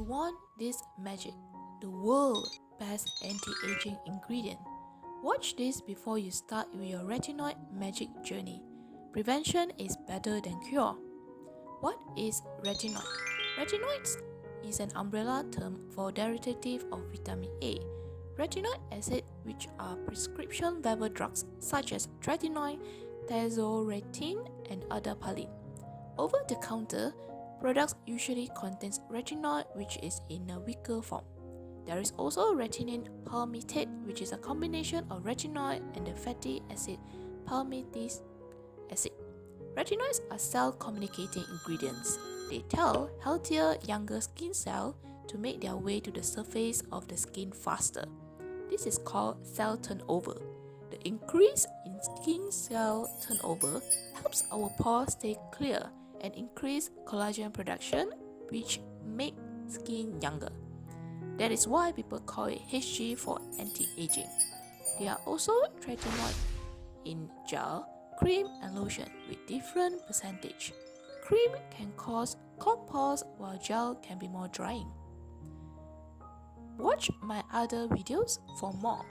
You want this magic, the world's best anti-aging ingredient. Watch this before you start with your retinoid magic journey. Prevention is better than cure. What is retinoid? Retinoids is an umbrella term for derivative of vitamin A. Retinoid acid, which are prescription level drugs such as tretinoin, tazobactam, and adapalene. Over-the-counter products usually contains retinoid, which is in a weaker form. There is also retinoid palmitate, which is a combination of retinoid and the fatty acid palmitic acid. Retinoids are cell-communicating ingredients. They tell healthier, younger skin cells to make their way to the surface of the skin faster. This is called cell turnover. The increase in skin cell turnover helps our pores stay clear and increase collagen production, which make skin younger. That is why people call it HG for anti-aging. There are also tretinoid in gel, cream and lotion with different percentage. Cream can cause clogged pores while gel can be more drying. Watch my other videos for more.